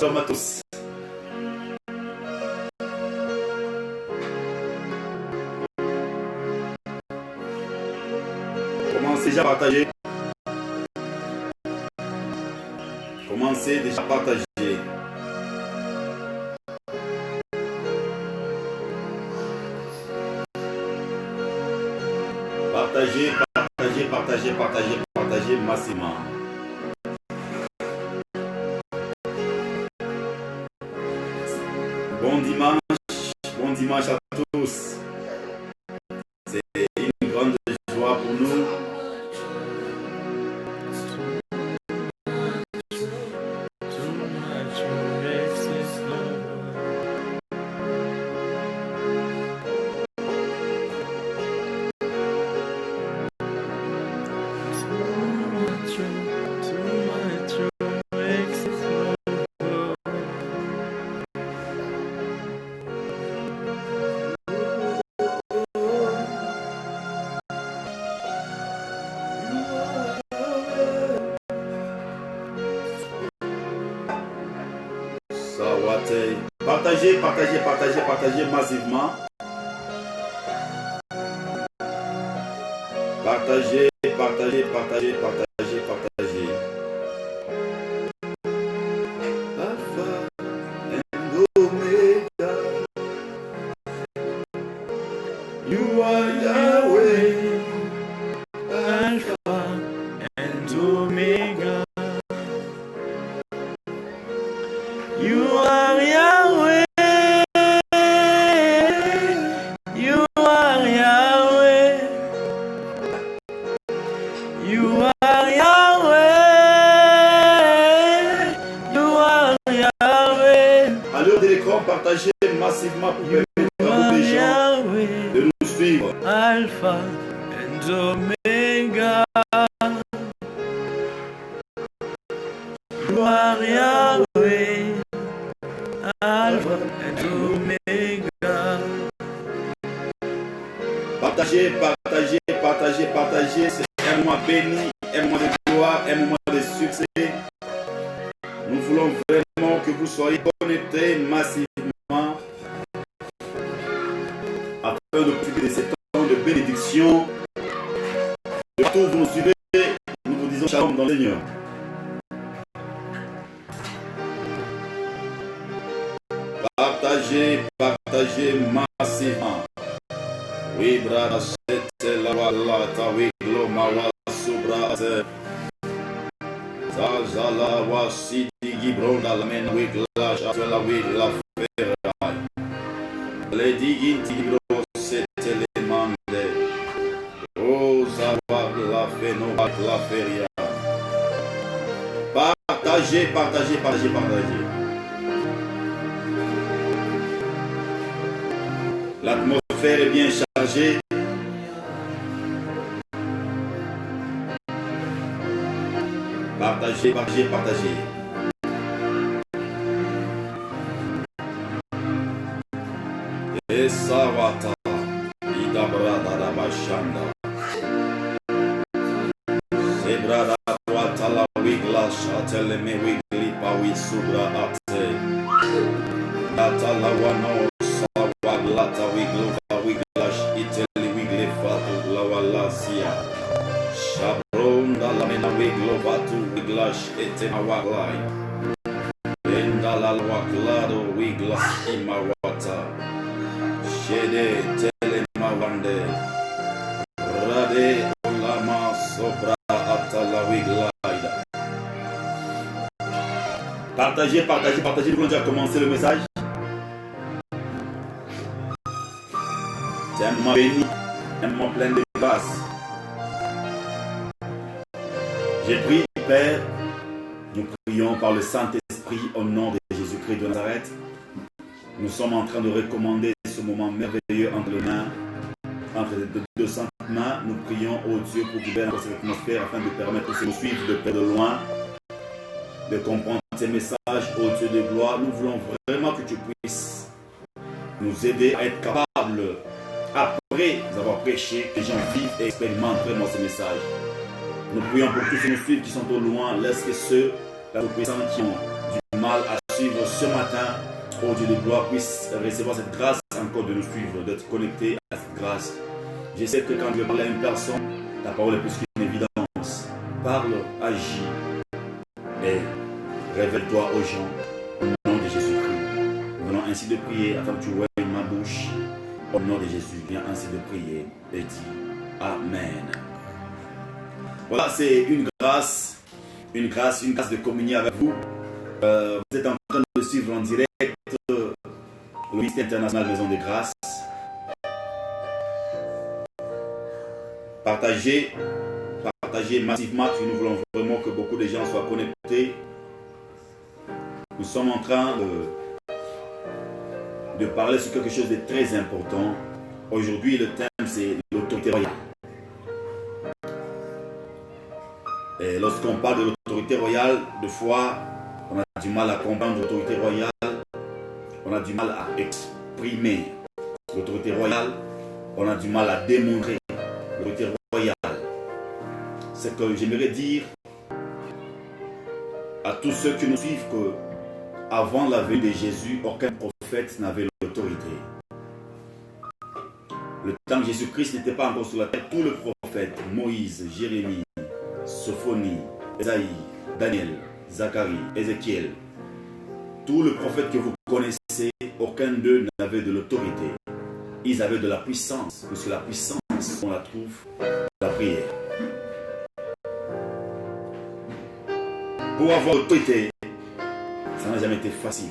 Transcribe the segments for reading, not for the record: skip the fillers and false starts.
Shalom à tous. Commencez déjà à partager. Commencez déjà à partager. Partagez massivement. Bon dimanche à tous. C'est une grande joie pour nous. Partagez massivement. Partagez. Alpha and Omega. You are Yahweh. Alpha and Omega. You are Yahweh. Partagez massivement pour permettre aux gens de nous suivre. Alpha and Omega. You are Yahweh. Alpha and Omega. Partagez. C'est un moment béni, un moment de gloire, un moment de succès. Nous voulons vraiment que vous soyez connectés massivement afin de profiter de ces temps de bénédiction. De tout vous nous suivez, nous vous disons shalom dans le Seigneur. Partagez massivement. Oui, brada, c'est la walata, oui, gloma, wasubra, Zala wasiti gibronda la men wigla la wigla ferra. Le diginti gibro sete le mande. O zawag la feno la feria. Partagez. L'atmosphère est bien chargée. Partagez. Esawata, Idabrada da Bashanda. Zebrada Watala Wigla Shateleme Wigli Pawi Subra Ate. Atala Wano Sawaglata Wiglo Wiglash Itali Wigli Fatu Lawalasia. Shabronda la mena wiglovatu wiglash etemawaglai. Enda la waglado wiglash imawata. Shede telemawande. Rade olama sobra atala wiglaida. Partagez. Nous allons déjà commencer le message. C'est un moment béni, un moment plein de grâce. J'ai prié, Père, nous prions par le Saint-Esprit au nom de Jésus-Christ de Nazareth. Nous sommes en train de recommander ce moment merveilleux entre les mains, entre les deux saintes mains. Nous prions au Dieu pour gouverner cette atmosphère afin de permettre que nous suivent de près de loin, de comprendre ces messages au Dieu de gloire. Nous voulons vraiment que tu puisses nous aider à être capables, après avoir prêché, que les gens vivent et expérimentent vraiment ce message. Nous prions pour tous ceux qui nous suivent, qui sont au loin. Laisse que ceux, la puissants qui ont du mal à suivre ce matin, au Dieu de gloire, puissent recevoir cette grâce encore de nous suivre, d'être connectés à cette grâce. Je sais que quand je vais parler à une personne, ta parole est plus qu'une évidence. Parle, agis et révèle-toi aux gens au nom de Jésus-Christ. Nous venons ainsi de prier afin que tu vois ma bouche. Au nom de Jésus, viens ainsi de prier et dis Amen. Voilà, c'est une grâce de communier avec vous. Vous êtes en train de suivre en direct le ministère international Maison de Grâce. Partagez massivement si nous voulons vraiment que beaucoup de gens soient connectés. Nous sommes en train de parler sur quelque chose de très important. Aujourd'hui, le thème, c'est l'autorité royale. Et lorsqu'on parle de l'autorité royale, des fois, on a du mal à comprendre l'autorité royale. On a du mal à exprimer l'autorité royale. On a du mal à démontrer l'autorité royale. C'est que j'aimerais dire à tous ceux qui nous suivent que avant la venue de Jésus, aucun prophète n'avait l'autorité. Le temps que Jésus-Christ n'était pas encore sur la terre, tous les prophètes, Moïse, Jérémie, Sophonie, Esaïe, Daniel, Zacharie, Ézéchiel, tous les prophètes que vous connaissez, aucun d'eux n'avait de l'autorité. Ils avaient de la puissance, parce que la puissance, on la trouve dans la prière. Pour avoir l'autorité, ça n'a jamais été facile.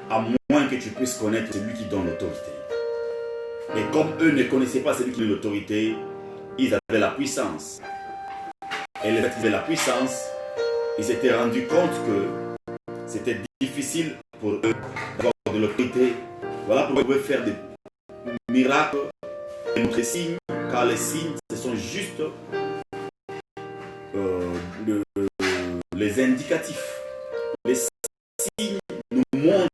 À moins que tu puisses connaître celui qui donne l'autorité. Et comme eux ne connaissaient pas celui qui donne l'autorité, ils avaient la puissance. Et les gens qui avaient la puissance, ils s'étaient rendus compte que c'était difficile pour eux d'avoir de l'autorité. Voilà pourquoi ils pouvaient faire des miracles et montrer signes, car les signes, ce sont juste les indicatifs. Les signes nous montrent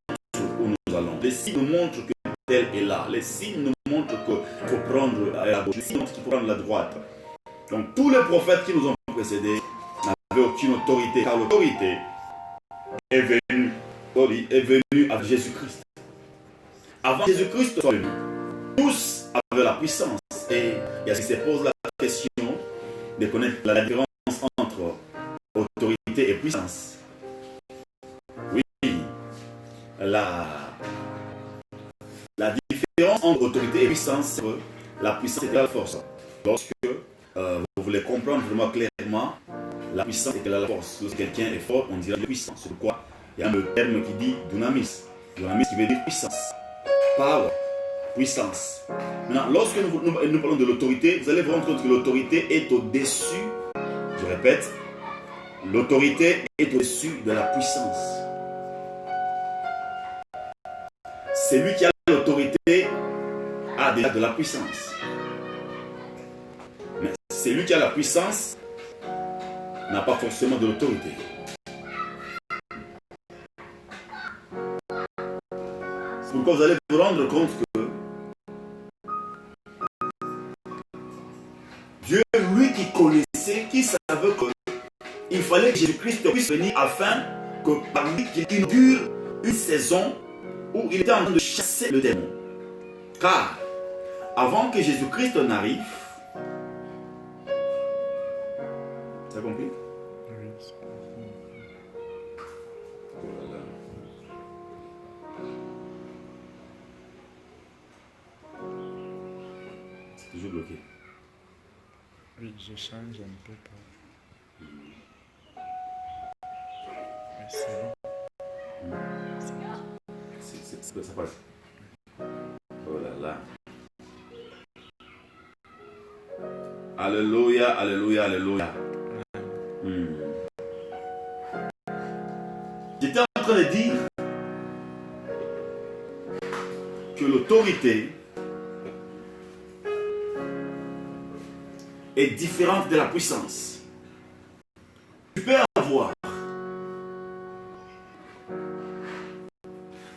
où nous allons. Les signes nous montrent que tel est là. Les signes nous montrent qu'il faut prendre la gauche. Les signes montrent qu'il faut prendre la droite. Donc tous les prophètes qui nous ont précédés n'avaient aucune autorité, car l'autorité est venue avec Jésus-Christ. Avant Jésus-Christ soit venu, tous avaient la puissance. Et il y a ce qui se pose la question de connaître la différence entre autorité et puissance. Oui, la différence entre autorité et puissance, c'est que la puissance est la force. Lorsque vous voulez comprendre vraiment clairement, la puissance est la force. Lorsque quelqu'un est fort, on dirait puissant. C'est pourquoi il y a un terme qui dit dunamis. Dunamis qui veut dire puissance. Power, puissance. Maintenant, lorsque nous parlons de l'autorité, vous allez vous rendre compte que l'autorité est au-dessus, je répète, l'autorité est au-dessus de la puissance. Celui qui a l'autorité a déjà de la puissance. Mais celui qui a la puissance n'a pas forcément de l'autorité. C'est pourquoi vous allez vous rendre compte que Dieu, lui qui connaissait, qui savait qu'il fallait que Jésus-Christ puisse venir afin que par lui qu'il inaugure une saison où il était en train de chasser le démon. Car avant que Jésus-Christ n'arrive, Tu as compris? Oui. Voilà. C'est toujours bloqué. Oui, je change un peu. Mais c'est bon. Ça passe. Oh là là. Alléluia, alléluia, alléluia. J'étais en train de dire que l'autorité est différente de la puissance. Tu peux avoir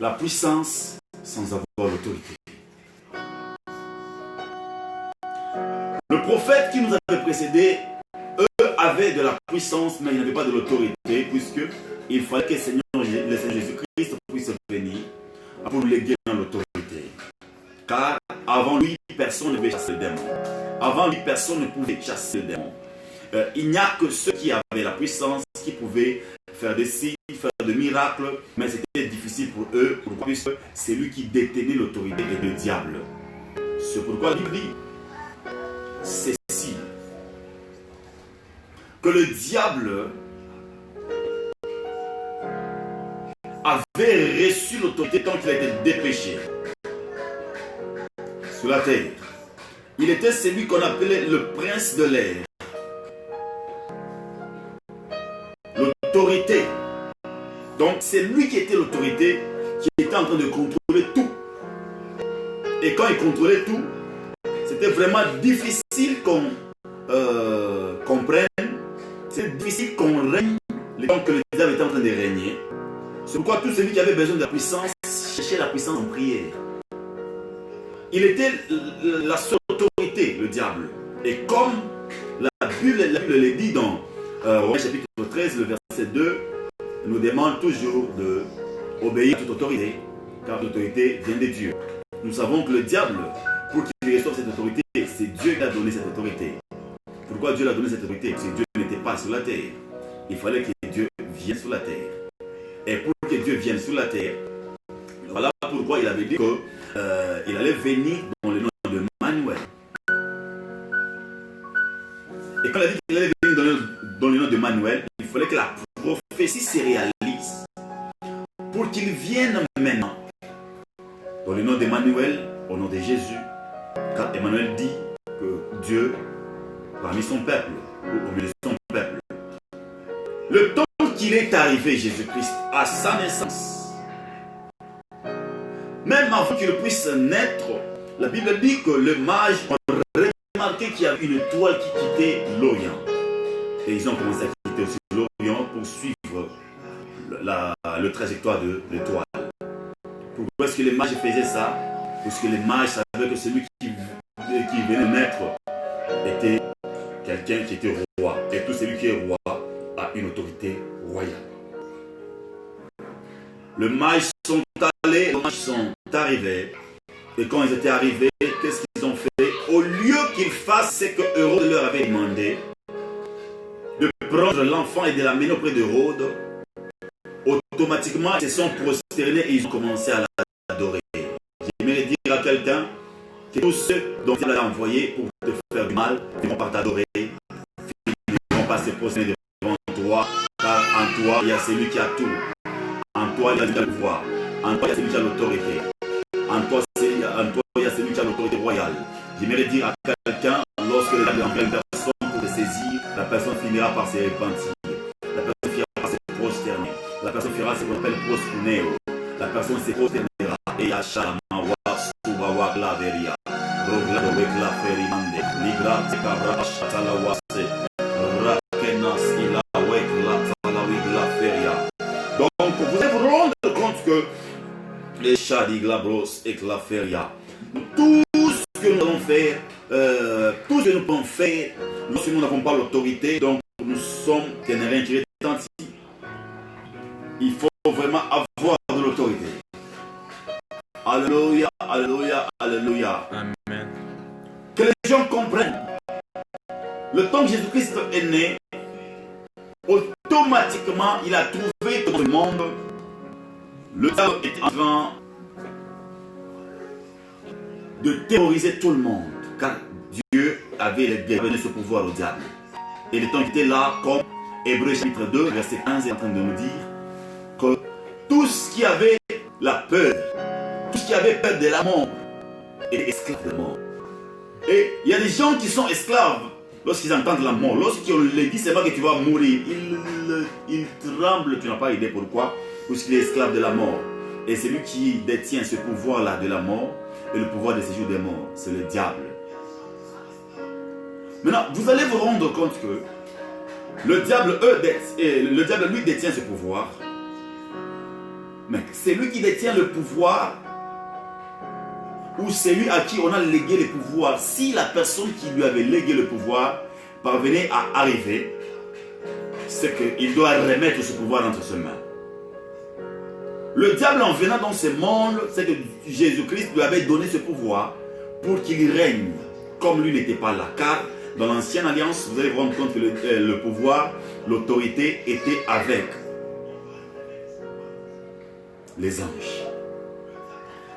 la puissance sans avoir l'autorité. Le prophète qui nous avait précédé, eux avaient de la puissance, mais ils n'avaient pas de l'autorité, puisqu'il fallait que le Seigneur Jésus-Christ puisse venir pour nous léguer dans l'autorité. Car avant lui, personne ne pouvait chasser le démon. Avant lui, personne ne pouvait chasser le démon. Il n'y a que ceux qui avaient la puissance, qui pouvaient faire des signes, faire des miracles, mais c'était difficile pour eux. Pourquoi? Puisque c'est lui qui détenait l'autorité et le diable. C'est pourquoi la Bible dit ceci, que le diable avait reçu l'autorité quand il a été dépêché sur la terre. Il était celui qu'on appelait le prince de l'air. L'autorité. Donc c'est lui qui était l'autorité, qui était en train de contrôler tout. Et quand il contrôlait tout, c'était vraiment difficile qu'on prenne. C'est difficile qu'on règne le temps que le diable était en train de régner. C'est pourquoi tout celui qui avait besoin de la puissance cherchait la puissance en prière. Il était la seule autorité, le diable. Et comme la Bible le dit dans Romains chapitre 13, le verset 2, nous demande toujours d'obéir à toute autorité, car l'autorité vient de Dieu. Nous savons que le diable, pour qu'il reçoive cette autorité, c'est Dieu qui a donné cette autorité. Pourquoi Dieu l'a donné cette autorité? Parce que Dieu n'était pas sur la terre. Il fallait que Dieu vienne sur la terre. Et pour que Dieu vienne sur la terre, voilà pourquoi il avait dit qu'il allait venir dans le nom de Manuel. Et quand il a dit qu'il allait venir dans le nom de Manuel, il fallait que la prophétie se réalise pour qu'il vienne maintenant dans le nom d'Emmanuel, au nom de Jésus. Car Emmanuel dit que Dieu, parmi son peuple, ou au milieu de son peuple, le temps qu'il est arrivé, Jésus-Christ, à sa naissance, même avant qu'il puisse naître, la Bible dit que le mage a remarqué qu'il y avait une étoile qui quittait l'Orient. Et ils ont commencé à quitter aussi l'Orient pour suivre le trajectoire de l'étoile. Pourquoi est-ce que les mages faisaient ça? Parce que les mages savaient que celui qui venait naître était quelqu'un qui était roi. Et tout celui qui est roi a une autorité royale. Les mages sont allés, les mages sont arrivés. Et quand ils étaient arrivés, qu'est-ce qu'ils ont fait? Au lieu qu'ils fassent ce que Hérode leur avait demandé, de prendre l'enfant et de l'amener auprès d'Hérode, automatiquement, ils se sont prosternés et ils ont commencé à l'adorer. J'aimerais dire à quelqu'un que tous ceux dont il a envoyé pour te faire du mal, ils ne vont pas t'adorer, ils ne vont pas se prosterner devant toi, car en toi, il y a celui qui a tout. En toi, il y a celui qui a le pouvoir. En toi, il y a celui qui a l'autorité. En toi, il y a celui qui a l'autorité royale. J'aimerais dire à quelqu'un, lorsque le diable envoie une personne pour te saisir, la personne finira par se repentir. La personne finira par se prosterner. La personne fera ce qu'on appelle proskuneo. La personne se prosternera. Et Yachama wa subawa klaveria. Roglado wekla ferimande. Ligra tekabra shatala wase. Rakenas ila wekla tala wigla feria. Donc, vous allez vous rendre compte que les Chadiglabros et la feria, tout ce que nous allons faire, tout ce que nous pouvons faire, lorsque nous n'avons pas l'autorité, donc nous sommes des rien qui retentit. Il faut vraiment avoir de l'autorité. Alléluia, alléluia, alléluia. Amen. Que les gens comprennent. Le temps que Jésus-Christ est né, automatiquement, il a trouvé dans le monde, le diable était en train de terroriser tout le monde, car Dieu avait donné ce pouvoir au diable. Et le temps était là, comme Hébreux chapitre 2, verset 15 est en train de nous dire que tout ce qui avait la peur, tout ce qui avait peur de la mort, était esclave de la mort. Et il y a des gens qui sont esclaves lorsqu'ils entendent la mort. Lorsqu'on leur dit c'est pas que tu vas mourir, ils tremblent, tu n'as pas idée pourquoi, parce qu'il est esclave de la mort. Et celui qui détient ce pouvoir-là de la mort et le pouvoir de séjour des morts, c'est le diable. Maintenant, vous allez vous rendre compte que le diable, lui détient ce pouvoir. Mais c'est lui qui détient le pouvoir ou c'est lui à qui on a légué le pouvoir. Si la personne qui lui avait légué le pouvoir parvenait à arriver, c'est qu'il doit remettre ce pouvoir entre ses mains. Le diable, en venant dans ce monde, c'est que Jésus-Christ lui avait donné ce pouvoir pour qu'il règne, comme lui n'était pas là. Car dans l'ancienne alliance, vous allez vous rendre compte que le pouvoir, l'autorité était avec les anges.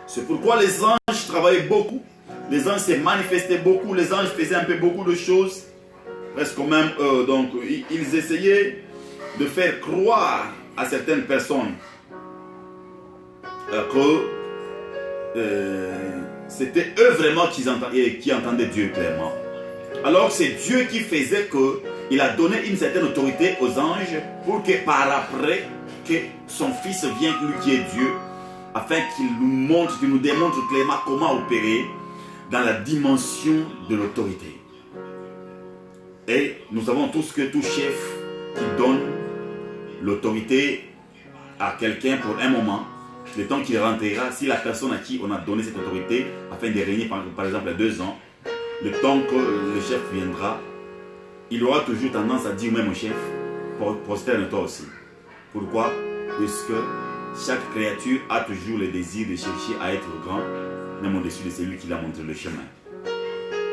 C'est pourquoi les anges travaillaient beaucoup. Les anges se manifestaient beaucoup. Les anges faisaient un peu beaucoup de choses. Presque même, donc, ils essayaient de faire croire à certaines personnes que c'était eux vraiment qui entendaient Dieu clairement. Alors c'est Dieu qui faisait qu'il a donné une certaine autorité aux anges pour que par après, que son Fils vienne, lui qui est Dieu, afin qu'il nous démontre clairement comment opérer dans la dimension de l'autorité. Et nous savons tous que tout chef qui donne l'autorité à quelqu'un pour un moment, le temps qu'il rentrera, si la personne à qui on a donné cette autorité, afin de régner par exemple à 2 ans, le temps que le chef viendra, il aura toujours tendance à dire même au chef, prosterne-toi aussi. Pourquoi? Puisque chaque créature a toujours le désir de chercher à être grand, même au-dessus de celui qui l'a montré le chemin.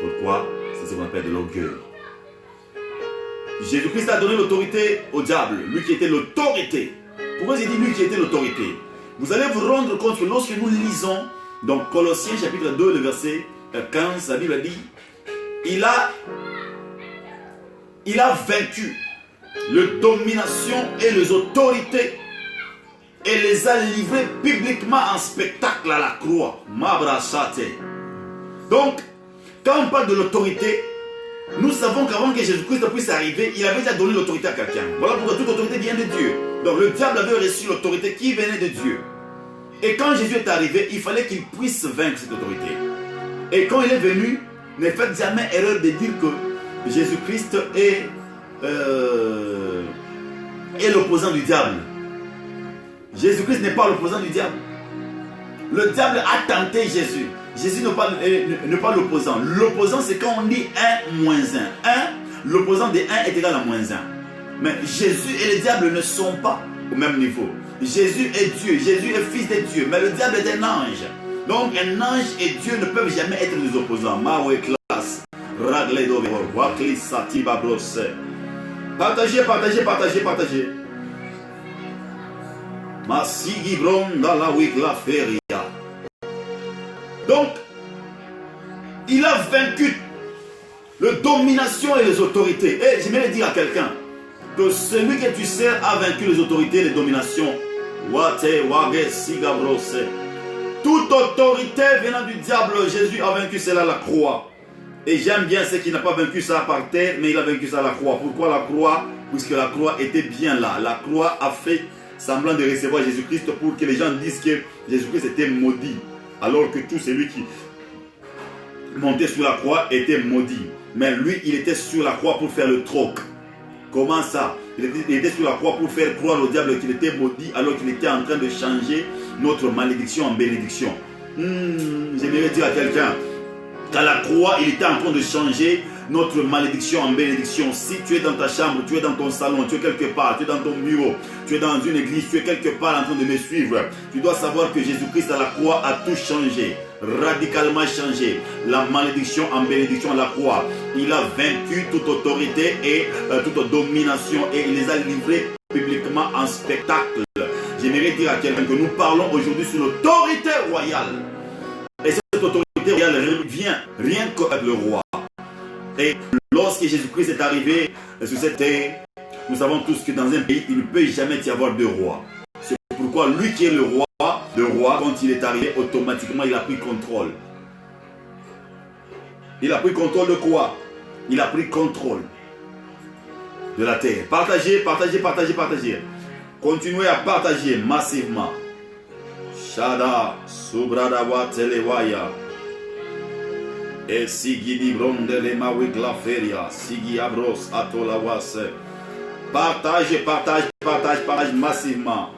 Pourquoi? C'est ce qu'on appelle de l'orgueil. Jésus-Christ a donné l'autorité au diable, lui qui était l'autorité. Pourquoi j'ai dit lui qui était l'autorité? Vous allez vous rendre compte que lorsque nous lisons dans Colossiens chapitre 2, le verset 15, la Bible dit, il a vaincu les dominations et les autorités et les a livrées publiquement en spectacle à la croix. Donc, quand on parle de l'autorité, nous savons qu'avant que Jésus-Christ puisse arriver, il avait déjà donné l'autorité à quelqu'un. Voilà pourquoi toute autorité vient de Dieu. Donc le diable avait reçu l'autorité qui venait de Dieu. Et quand Jésus est arrivé, il fallait qu'il puisse vaincre cette autorité. Et quand il est venu, ne faites jamais erreur de dire que Jésus-Christ est l'opposant du diable. Jésus-Christ n'est pas l'opposant du diable. Le diable a tenté Jésus. Jésus n'est pas l'opposant. L'opposant, c'est quand on dit 1 moins 1. L'opposant de 1 est égal à moins 1. Mais Jésus et le diable ne sont pas au même niveau. Jésus est Dieu. Jésus est fils de Dieu. Mais le diable est un ange. Donc un ange et Dieu ne peuvent jamais être des opposants. Partagez. Donc, il a vaincu les dominations et les autorités. Et j'aimerais dire à quelqu'un que celui que tu sers a vaincu les autorités et les dominations. Toute autorité venant du diable, Jésus a vaincu cela à la croix. Et j'aime bien ce qu'il n'a pas vaincu ça par terre, mais il a vaincu ça à la croix. Pourquoi la croix? Puisque la croix était bien là. La croix a fait semblant de recevoir Jésus-Christ pour que les gens disent que Jésus-Christ était maudit. Alors que tout celui qui montait sur la croix était maudit. Mais lui, il était sur la croix pour faire le troc. Comment ça? Il était sur la croix pour faire croire au diable qu'il était maudit alors qu'il était en train de changer notre malédiction en bénédiction. J'aimerais dire à quelqu'un qu'à la croix, il était en train de changer notre malédiction en bénédiction. Si tu es dans ta chambre, tu es dans ton salon, tu es quelque part, tu es dans ton bureau, tu es dans une église, tu es quelque part en train de me suivre, tu dois savoir que Jésus-Christ à la croix a tout changé, radicalement changé. La malédiction en bénédiction à la croix. Il a vaincu toute autorité et toute domination et il les a livrés publiquement en spectacle. J'aimerais dire à quelqu'un que nous parlons aujourd'hui sur l'autorité royale. Et cette autorité royale vient rien qu'avec le roi. Et lorsque Jésus-Christ est arrivé sur cette terre, nous savons tous que dans un pays, il ne peut jamais y avoir de roi. C'est pourquoi lui qui est le roi, quand il est arrivé, automatiquement, il a pris contrôle. Il a pris contrôle de quoi? Il a pris contrôle de la terre. Partagez, partagez, partagez, partagez. Continuez à partager massivement. Shada, Subradawa, Telewaya. Et Sigi Brondele Mawikla Feria, Sigi Abros, Atolawas. Partagez, partagez, partagez, partagez massivement.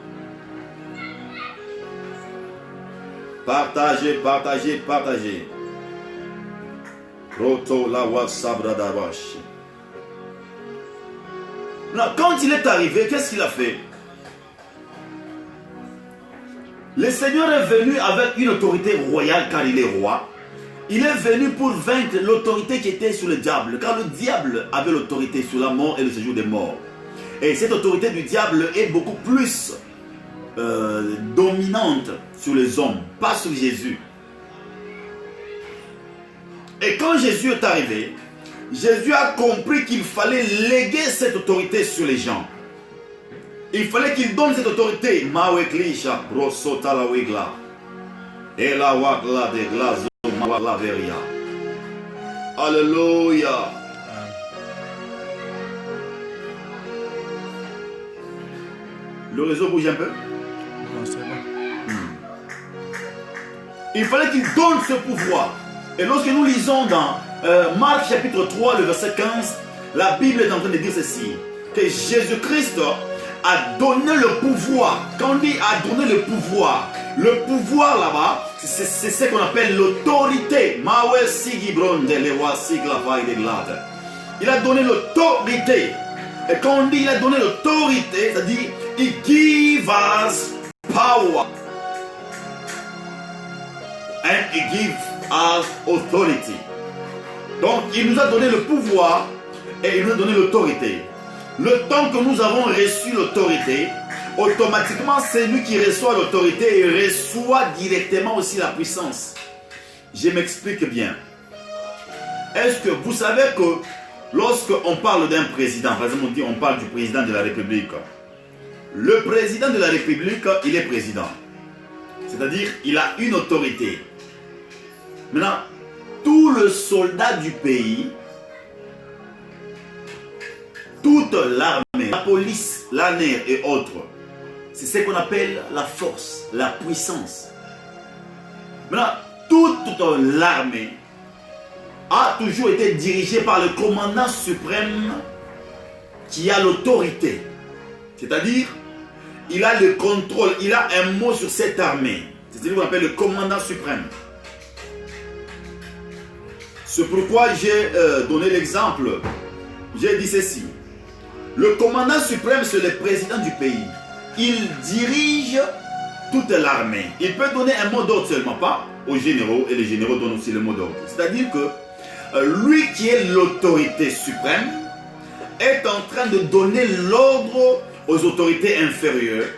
Partagez, partagez, partagez. Roto Lawa Sabradawash. Quand il est arrivé, qu'est-ce qu'il a fait? Le Seigneur est venu avec une autorité royale car il est roi. Il est venu pour vaincre l'autorité qui était sur le diable. Car le diable avait l'autorité sur la mort et le séjour des morts. Et cette autorité du diable est beaucoup plus dominante sur les hommes, pas sur Jésus. Et quand Jésus est arrivé, Jésus a compris qu'il fallait léguer cette autorité sur les gens. Il fallait qu'il donne cette autorité. Maweklisha, brosota la wigla. Et la wagla de glazo, mawagla veria. Alléluia. Le réseau bouge un peu? Non, c'est bon. Il fallait qu'il donne ce pouvoir. Et lorsque nous lisons dans Marc chapitre 3, le verset 15, la Bible est en train de dire ceci, que Jésus-Christ a donné le pouvoir. Quand on dit a donné le pouvoir là-bas, c'est ce qu'on appelle l'autorité. Il a donné l'autorité. Et quand on dit il a donné l'autorité, c'est-à-dire il give us power. And he gives us authority. Donc il nous a donné le pouvoir et il nous a donné l'autorité. Le temps que nous avons reçu l'autorité, automatiquement c'est lui qui reçoit l'autorité et reçoit directement aussi la puissance. Je m'explique bien. Est-ce que vous savez que lorsqu'on parle d'un président, par exemple on parle du président de la République, le président de la République, il est président. C'est-à-dire il a une autorité. Maintenant, tout le soldat du pays, toute l'armée, la police, l'armée et autres, c'est ce qu'on appelle la force, la puissance. Maintenant, toute l'armée a toujours été dirigée par le commandant suprême qui a l'autorité. C'est-à-dire, il a le contrôle, il a un mot sur cette armée. C'est ce qu'on appelle le commandant suprême. C'est pourquoi j'ai donné l'exemple. J'ai dit ceci. Le commandant suprême, c'est le président du pays. Il dirige toute l'armée. Il peut donner un mot d'ordre seulement, pas aux généraux, et les généraux donnent aussi le mot d'ordre. C'est-à-dire que lui qui est l'autorité suprême est en train de donner l'ordre aux autorités inférieures,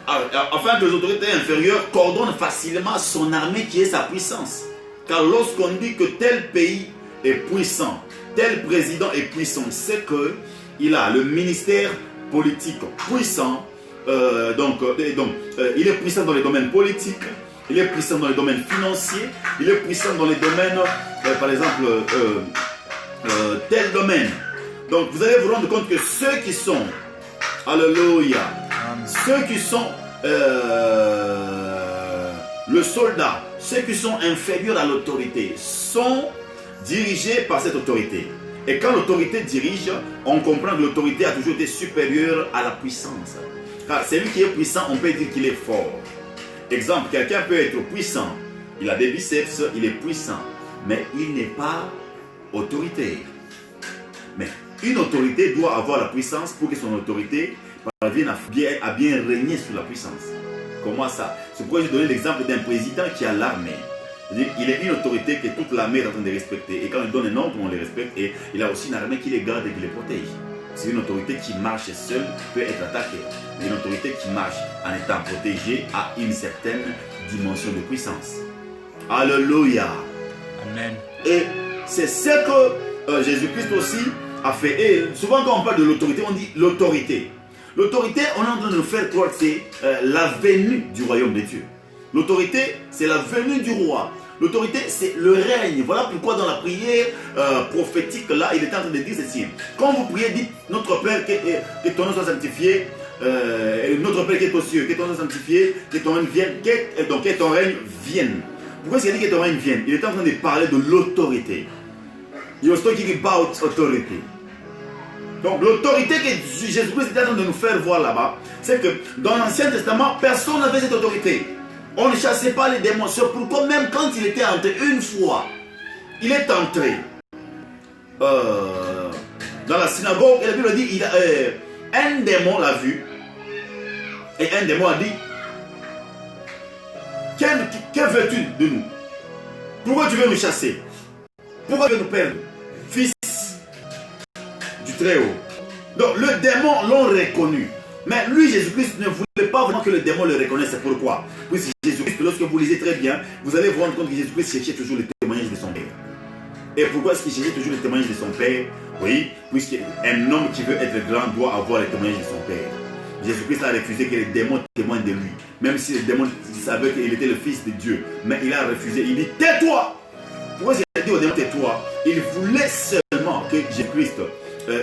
afin que les autorités inférieures coordonnent facilement son armée qui est sa puissance. Car lorsqu'on dit que tel pays est puissant, tel président est puissant, c'est qu'il a le ministère politique puissant. Il est puissant dans les domaines politiques, il est puissant dans les domaines financiers, il est puissant dans les domaines, par exemple, tel domaine. Donc vous allez vous rendre compte que ceux qui sont, alléluia, ceux qui sont le soldat, ceux qui sont inférieurs à l'autorité sont dirigés par cette autorité. Et quand l'autorité dirige, on comprend que l'autorité a toujours été supérieure à la puissance. Car celui qui est puissant, on peut dire qu'il est fort. Exemple, quelqu'un peut être puissant, il a des biceps, il est puissant, mais il n'est pas autoritaire. Mais une autorité doit avoir la puissance pour que son autorité parvienne à bien régner sur la puissance. Comment ça? C'est pourquoi j'ai donné l'exemple d'un président qui a l'armée. C'est-à-dire qu'il est une autorité que toute l'armée est en train de respecter. Et quand il donne un ordre, on les respecte. Et il a aussi une armée qui les garde et qui les protège. c'est une autorité qui marche seule, peut être attaquée. Mais une autorité qui marche en étant protégée a une certaine dimension de puissance. Alléluia. Amen. Et c'est ce que Jésus-Christ aussi a fait. Et souvent quand on parle de l'autorité, on dit l'autorité. L'autorité, on est en train de nous faire croire que c'est la venue du royaume de Dieu. L'autorité, c'est la venue du roi. L'autorité, c'est le règne. Voilà pourquoi dans la prière prophétique, là, il est en train de dire ceci. Quand vous priez, dites, notre Père, que ton nom soit sanctifié, notre Père qui est aux cieux, que ton nom soit sanctifié, que ton règne vienne, que ton règne vienne. Pourquoi est-ce qu'il dit que ton règne vienne? Il est en train de parler de l'autorité. Il was talking about authority. Donc l'autorité que Jésus-Christ est en train de nous faire voir là-bas, c'est que dans l'Ancien Testament, personne n'avait cette autorité. On ne chassait pas les démons. C'est pourquoi même quand il était entré une fois, il est entré dans la synagogue, et la Bible dit, un démon l'a vu, et un démon a dit, que veux-tu de nous? Pourquoi tu veux nous chasser? Pourquoi tu veux nous perdre? Fils du Très-Haut. Donc le démon l'ont reconnu. Mais lui, Jésus-Christ, ne voulait pas vraiment que le démon le reconnaisse. C'est pourquoi? Puisque Jésus-Christ, lorsque vous lisez très bien, vous allez vous rendre compte que Jésus-Christ cherchait toujours le témoignage de son Père. Et pourquoi est-ce qu'il cherchait toujours le témoignage de son Père? Oui, puisqu'un homme qui veut être grand doit avoir le témoignage de son Père. Jésus-Christ a refusé que les démons témoignent de lui. Même si les démons savaient qu'il était le Fils de Dieu. Mais il a refusé. Il dit, tais-toi! Pourquoi il a dit au démon, tais-toi? Il voulait seulement que Jésus-Christ,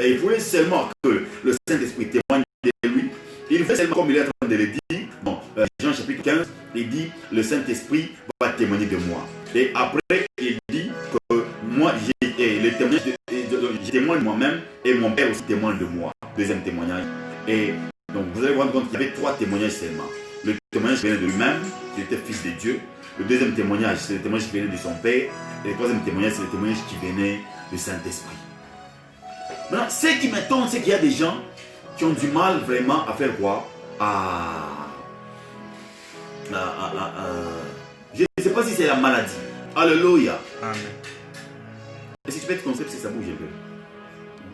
il voulait seulement que le Saint-Esprit témoigne de lui. Il voulait seulement, comme il est en train de le dire, bon, Jean chapitre 15, il dit, le Saint-Esprit va témoigner de moi. Et après, il dit que moi, je témoigne moi-même et mon Père aussi témoigne de moi. Deuxième témoignage. Et donc, vous allez vous rendre compte qu'il y avait trois témoignages seulement. Le témoignage qui venait de lui-même, qui était fils de Dieu. Le deuxième témoignage, c'est le témoignage qui venait de son Père. Et le troisième témoignage, c'est le témoignage qui venait du Saint-Esprit. Maintenant, ce qui m'étonne, c'est qu'il y a des gens qui ont du mal vraiment à faire quoi? Je ne sais pas si c'est la maladie. Alléluia. Amen. Et si tu peux être concept, si ça bouge un peu.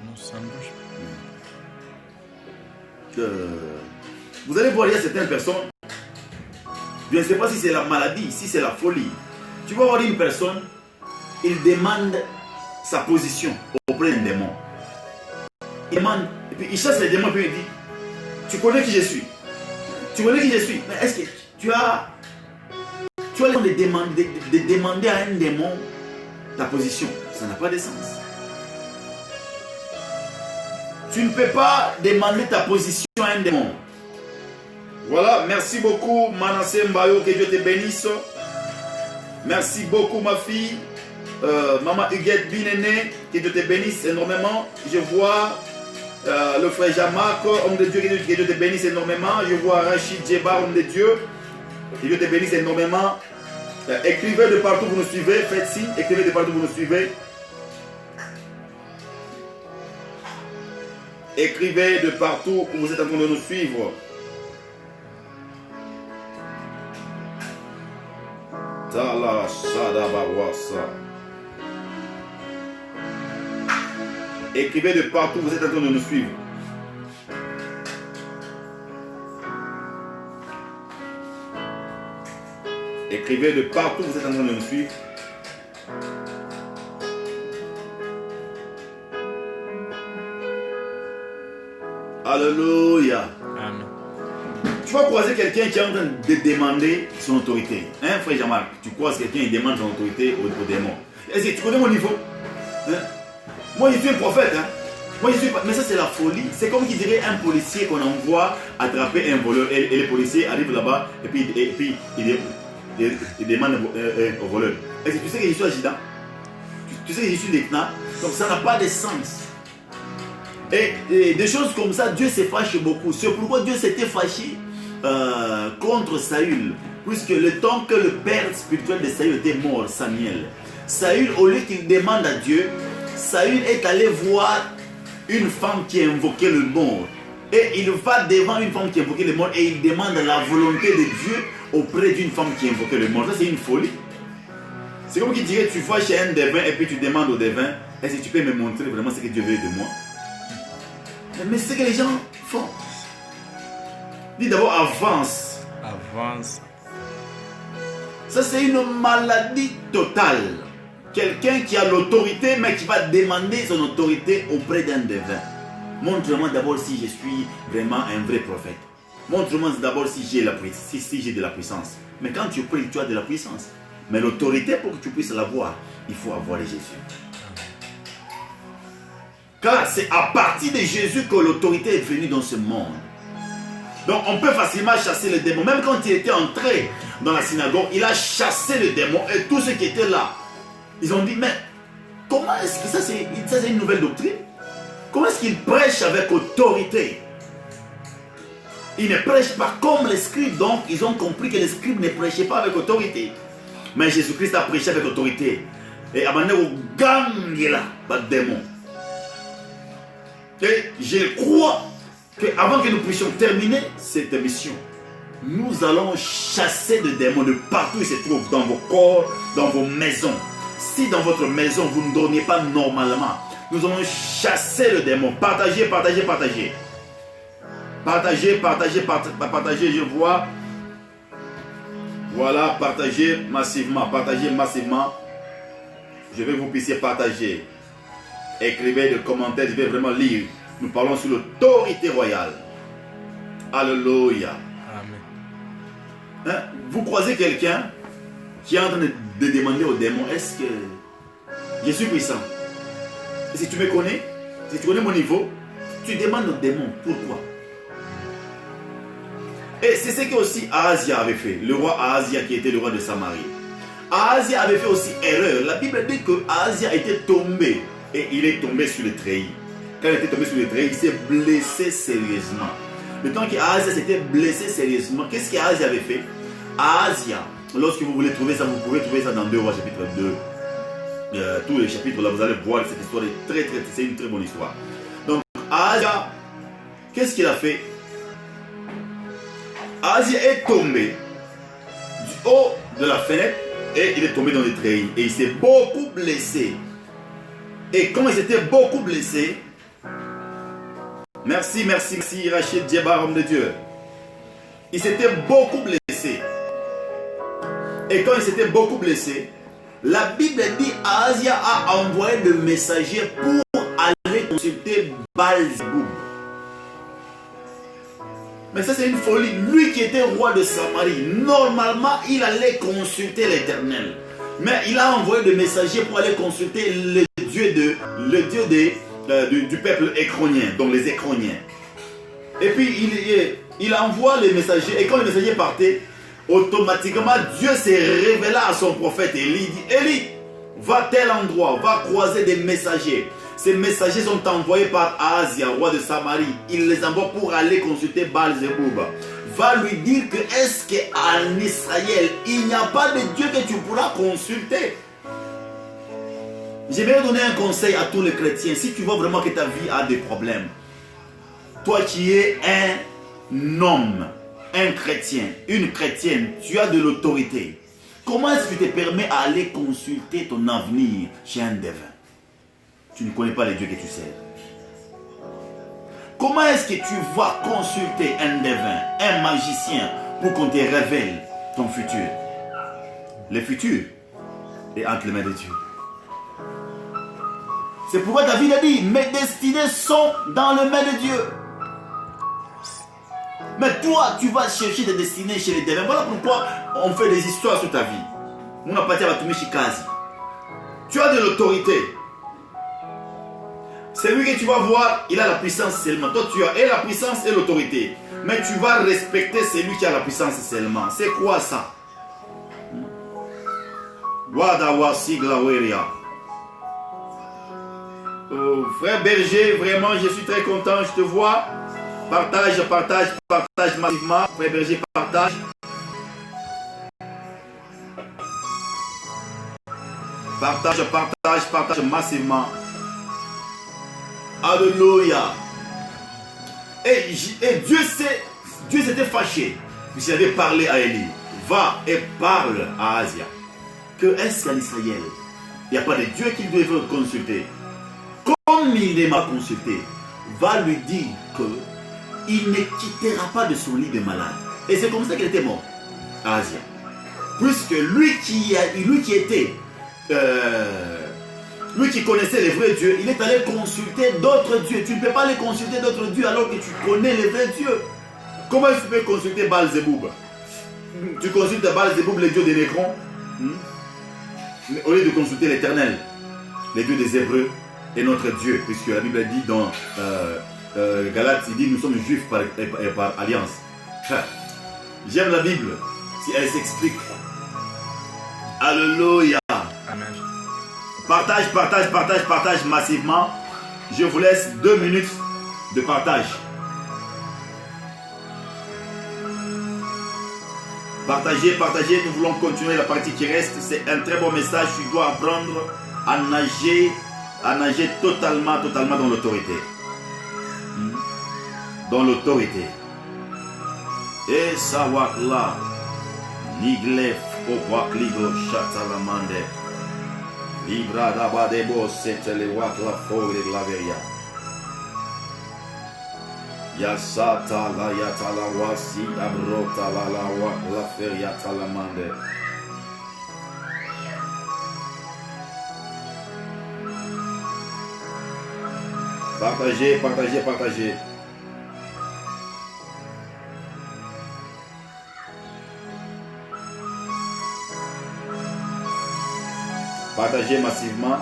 Non, ça ne bouge pas. Vous allez voir, il y a certaines personnes, je ne sais pas si c'est la maladie, si c'est la folie. Tu vas voir une personne, il demande sa position auprès d'un démon. Il demande, et puis il chasse les démons, et puis il dit, tu connais qui je suis? Tu connais qui je suis? Mais est-ce que tu as le temps de demander à un démon ta position? Ça n'a pas de sens. Tu ne peux pas demander ta position à un démon. Voilà, merci beaucoup Manassé Mbayo, que Dieu te bénisse. Merci beaucoup ma fille, Maman Huguette Binene, que Dieu te bénisse énormément. Je vois le frère Jamak, homme de Dieu, que Dieu te bénisse énormément. Je vois Rachid Djebar, homme de Dieu, que Dieu te bénisse énormément. Écrivez de partout où vous nous suivez, faites signe, écrivez de partout où vous nous suivez. Écrivez de partout où vous êtes en train de nous suivre. Tala Shadabawasa. Écrivez de partout où vous êtes en train de nous suivre. Écrivez de partout où vous êtes en train de nous suivre. Alléluia. Amen. Tu vas croiser quelqu'un qui est en train de demander son autorité. Hein, frère Jean-Marc, tu croises quelqu'un qui demande son autorité au démon. Est-ce que tu connais mon niveau? Hein? Moi, je suis un prophète. Hein? Moi, je suis... Mais ça, c'est la folie. C'est comme qui dirait un policier qu'on envoie attraper un voleur. Et les policiers arrivent là-bas et puis ils demandent au voleur. Est-ce que tu sais que je suis adjudant? Tu sais que je suis lieutenant? Donc, ça n'a pas de sens. Et des choses comme ça, Dieu s'est fâché beaucoup. C'est pourquoi Dieu s'était fâché contre Saül. Puisque le temps que le père spirituel de Saül était mort, Samuel. Saül, au lieu qu'il demande à Dieu, Saül est allé voir une femme qui invoquait le mort. Et il va devant une femme qui invoquait le mort et il demande la volonté de Dieu auprès d'une femme qui invoquait le mort. Ça, c'est une folie. C'est comme qui dirait, tu vas chez un devin et puis tu demandes au devin, est-ce que tu peux me montrer vraiment ce que Dieu veut de moi? Mais c'est ce que les gens font. Dis d'abord avance. Avance. Ça, c'est une maladie totale. Quelqu'un qui a l'autorité, mais qui va demander son autorité auprès d'un devin. Montre-moi d'abord si je suis vraiment un vrai prophète. Montre-moi d'abord si j'ai de la puissance. Mais quand tu pries, tu as de la puissance. Mais l'autorité, pour que tu puisses l'avoir, il faut avoir Jésus. Car c'est à partir de Jésus que l'autorité est venue dans ce monde. Donc on peut facilement chasser le démon. Même quand il était entré dans la synagogue, il a chassé le démon. Et tous ceux qui étaient là, ils ont dit, mais comment est-ce que ça c'est une nouvelle doctrine? Comment est-ce qu'il prêche avec autorité? Il ne prêche pas comme les scribes. Donc ils ont compris que les scribes ne prêchaient pas avec autorité. Mais Jésus-Christ a prêché avec autorité. Et à au gang là, pas de démon. Et je crois qu'avant que nous puissions terminer cette émission, nous allons chasser des démons de partout où ils se trouvent, dans vos corps, dans vos maisons. Si dans votre maison, vous ne dormiez pas normalement, nous allons chasser le démon. Partagez, partagez, partagez. Partagez, partagez, partagez, je vois. Voilà, partagez massivement, partagez massivement. Je vais vous puissiez partager. Écrivez des commentaires, je vais vraiment lire. Nous parlons sur l'autorité royale. Alléluia. Amen. Hein? Vous croisez quelqu'un qui est en train de demander au démon, est-ce que je suis puissant? Et si tu me connais, si tu connais mon niveau, tu demandes au démon, pourquoi? Et c'est ce que aussi Ahazia avait fait, le roi Ahazia qui était le roi de Samarie. Ahazia avait fait aussi erreur. La Bible dit que Ahazia était tombé et il est tombé sur le treillis. Quand il était tombé sur le treillis, il s'est blessé sérieusement. Le temps qu'Ahazia s'était blessé sérieusement, qu'est-ce qu'Ahazia avait fait? Ahazia, lorsque vous voulez trouver ça, vous pouvez trouver ça dans 2 Rois chapitre 2. Tous les chapitres là, vous allez voir cette histoire est c'est une très bonne histoire. Donc Ahazia, qu'est-ce qu'il a fait? Ahazia est tombé du haut de la fenêtre et il est tombé dans les treillis et il s'est beaucoup blessé. Et quand il s'était beaucoup blessé, merci Rachid Djebar, homme de Dieu. Il s'était beaucoup blessé. Et quand il s'était beaucoup blessé, la Bible dit Ahazia a envoyé le messager pour aller consulter Baal-Zéboub. Mais ça c'est une folie. Lui qui était roi de Samarie, normalement il allait consulter l'Éternel. Mais il a envoyé le messager pour aller consulter le dieu du peuple écronien, donc les écroniens. Et puis il envoie le messager, et quand le messager partait, automatiquement Dieu s'est révélé à son prophète Élie. Dit, Élie, va à tel endroit, va croiser des messagers. Ces messagers sont envoyés par Ahazia, roi de Samarie. Il les envoie pour aller consulter Baal-Zéboub. Va lui dire que est-ce qu'en Israël, il n'y a pas de Dieu que tu pourras consulter. Je vais donner un conseil à tous les chrétiens. Si tu vois vraiment que ta vie a des problèmes, toi qui es un homme, un chrétien, une chrétienne, tu as de l'autorité. Comment est-ce que tu te permets à aller consulter ton avenir chez un devin? Tu ne connais pas les dieux que tu sers. Comment est-ce que tu vas consulter un devin, un magicien, pour qu'on te révèle ton futur? Le futur est entre les mains de Dieu. C'est pourquoi David a dit, mes destinées sont dans les mains de Dieu. Mais toi, tu vas chercher des destinées chez les devins. Voilà pourquoi on fait des histoires sur ta vie. On n'a pas dit à Chikazi. Tu as de l'autorité. Celui que tu vas voir, il a la puissance seulement. Toi, tu as et la puissance et l'autorité. Mais tu vas respecter celui qui a la puissance seulement. C'est quoi ça? Wadawasi Glaweria. Oh, frère Berger, vraiment, je suis très content. Je te vois. Partage massivement. Frère Berger, partage. Partage massivement. Alléluia. Et Dieu s'était fâché. Puisqu'il avait parlé à Élie. Va et parle à Ahazia. Que est-ce qu'en Israël, il n'y a pas de Dieu qu'il devait consulter. Comme il m'a consulté. va lui dire qu'il ne quittera pas de son lit de malade. Et c'est comme ça qu'il était mort, Ahazia. Puisque lui qui connaissait les vrais dieux, il est allé consulter d'autres dieux. Tu ne peux pas aller consulter d'autres dieux alors que tu connais les vrais dieux. Comment tu peux consulter Baal-Zéboub? Tu consultes Baal-Zéboub, les dieux des Nécrons, au lieu de consulter l'Éternel, les dieux des Hébreux et notre Dieu, puisque la Bible dit dans Galates, il dit nous sommes juifs par alliance. J'aime la Bible, si elle s'explique. Alléluia. Amen. Partage massivement. Je vous laisse 2 minutes de partage. Partagez, nous voulons continuer la partie qui reste. C'est un très bon message. Tu dois apprendre à nager totalement dans l'autorité. Dans l'autorité. Et savoir là, Niglef, Obakligo, Chatalamande, Libra d'Abadebo, c'était le Wak la Fogue de la Veria. Yasata la Yatala Wasi, Abrota la Wak la Feria Talamande. Partagez. Partagez massivement.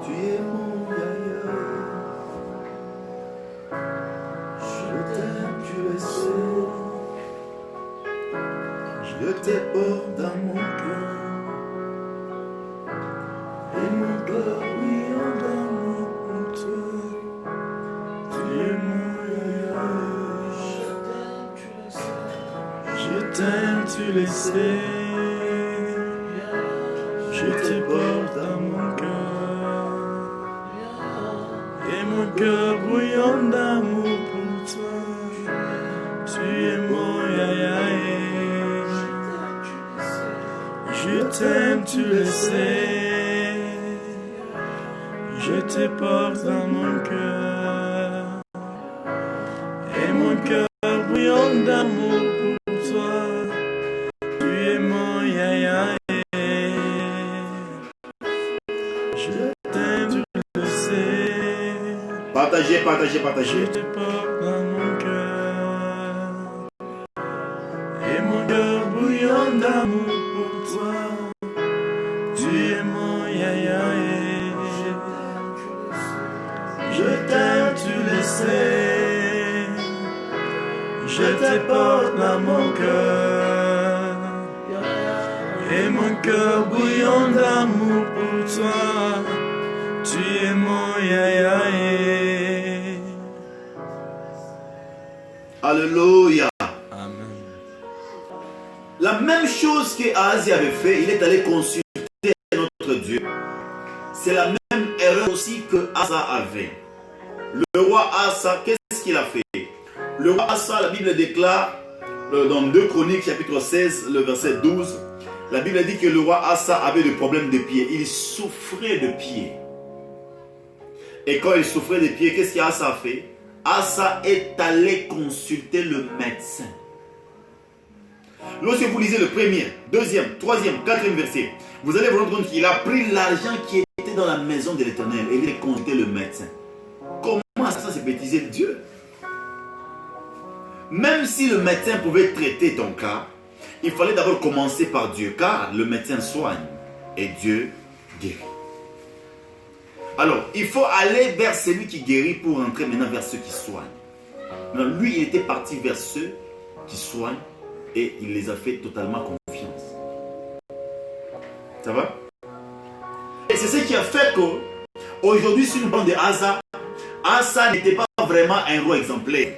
Tu es mon Yahya. Je t'aime, tu le sais. Je te porte dans mon cœur. Et mon cœur brille d'amour pour toi. Tu es mon Yahya. Je t'aime, tu le sais. Je te porte dans mon cœur. Et mon cœur bouillon d'amour pour toi. Tu es mon Yahya. Je t'aime, tu le sais. Je te porte dans mon cœur. Et mon cœur bouillon d'amour pour toi. Tu es mon Yahya. Je t'aime, tu le sais. Partagez. Je te porte dans mon cœur. Et mon cœur bouillon d'amour pour toi. Tu es mon Yahya. Je t'aime, tu le sais. Je te porte dans mon cœur. Et mon cœur bouillon d'amour pour toi. Tu es mon Yahya. Alléluia. Amen. La même chose que Ahazia avait fait, il est allé consulter notre Dieu. C'est la même erreur aussi que Asa avait. Le roi Asa, qu'est-ce qu'il a fait? Le roi Asa, la Bible déclare dans 2 Chroniques chapitre 16, le verset 12, la Bible dit que le roi Asa avait des problèmes de pieds. Il souffrait de pieds. Et quand il souffrait des pieds, qu'est-ce qu'Asa a fait? Asa est allé consulter le médecin. Lorsque vous lisez le 1er, 2e, 3e, 4e verset, vous allez vous rendre compte qu'il a pris l'argent qui était dans la maison de l'Éternel et il a consulté le médecin. Comment ça c'est bêtiser Dieu? Même si le médecin pouvait traiter ton cas, il fallait d'abord commencer par Dieu, car le médecin soigne et Dieu guérit. Alors, il faut aller vers celui qui guérit pour entrer maintenant vers ceux qui soignent. Alors, lui, il était parti vers ceux qui soignent et il les a fait totalement confiance. Ça va? Et c'est ce qui a fait qu'aujourd'hui, si nous parlons de Asa, Asa n'était pas vraiment un roi exemplaire.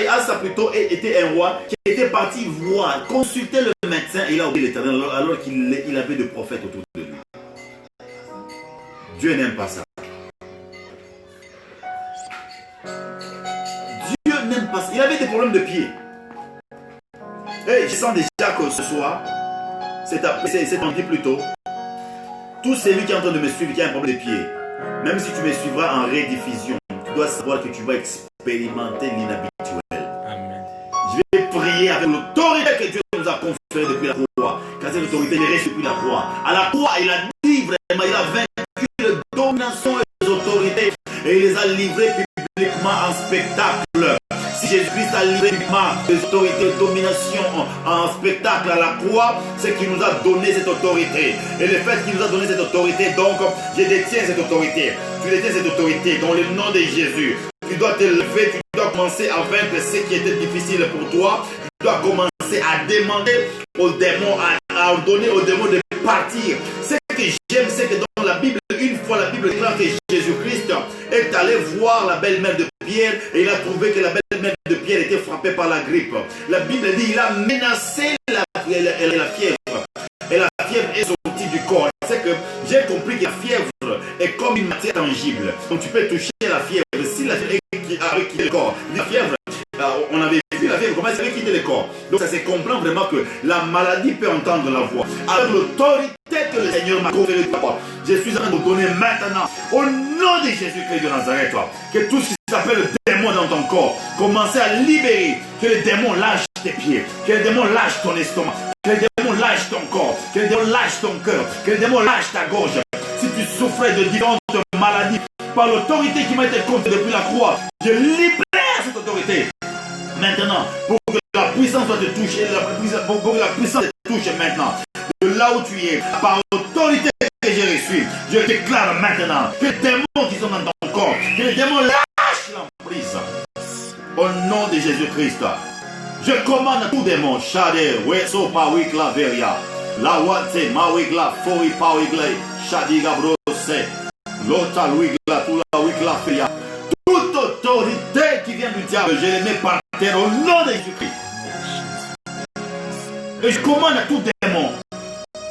Asa plutôt était un roi qui était parti voir, consulter le médecin et il a oublié l'Éternel alors qu'il avait des prophètes autour de lui. Dieu n'aime pas ça. Dieu n'aime pas ça. Il avait des problèmes de pied. Et je sens déjà que ce soir, c'est dit plus tôt, tout celui qui est en train de me suivre, qui a un problème de pied, même si tu me suivras en rediffusion, tu dois savoir que tu vas expérimenter l'inhabituel. Amen. Je vais prier avec l'autorité que Dieu nous a conférée depuis la croix. Car cette autorité il reste depuis la croix. À la croix, il a dit vraiment, il a vaincu les dominations et les autorités et il les a livrées publiquement en spectacle. Si Jésus-Christ a livré publiquement les autorités de domination en spectacle à la croix, c'est qu'il nous a donné cette autorité. Et le fait qu'il nous a donné cette autorité, donc je détiens cette autorité. Tu détiens cette autorité dans le nom de Jésus. Tu dois te lever, tu dois commencer à vaincre ce qui était difficile pour toi. Tu dois commencer à demander aux démons, à ordonner aux démons de partir. Ce que j'aime, c'est que dans la Bible, une fois la Bible déclare que Jésus-Christ est allé voir la belle-mère de Pierre et il a trouvé que la belle-mère de Pierre était frappée par la grippe. La Bible dit qu'il a menacé la fièvre. Et la fièvre est sortie du corps. C'est que j'ai compris que la fièvre est comme une matière tangible. Donc tu peux toucher la fièvre. Si la fièvre avait quitté le corps, la fièvre, on avait vu la fièvre, comment elle avait quitté le corps. Donc ça se comprend vraiment que la maladie peut entendre la voix. Avec l'autorité que le Seigneur m'a conférée, je suis en train de vous donner maintenant, au nom de Jésus-Christ de Nazareth, que tout ce qui s'appelle démon dans ton corps, commencez à libérer, que les démons lâchent tes pieds, que les démons lâchent ton estomac, que les démons lâchent ton corps, que les démons lâchent ton cœur, que les démons lâchent ta gorge. Si tu souffrais de différentes maladies, par l'autorité qui m'a été conférée depuis la croix, je libère cette autorité. Maintenant, pour que la puissance soit te toucher, pour que la puissance te touche maintenant, de là où tu es, par l'autorité que j'ai reçue, je déclare maintenant que les démons qui sont dans ton corps, que les démons lâchent l'emprise. Au nom de Jésus-Christ, je commande à tout démon, Shade, Weso, Pawikla, Veria, La Wate, Mawikla, Fori, Pawikla, Shadiga, Brose, Lota, Wigla, Tula, Wikla, Feria. Toute autorité qui vient du diable, je les mets par terre au nom de Jésus-Christ. Et je commande à tout démon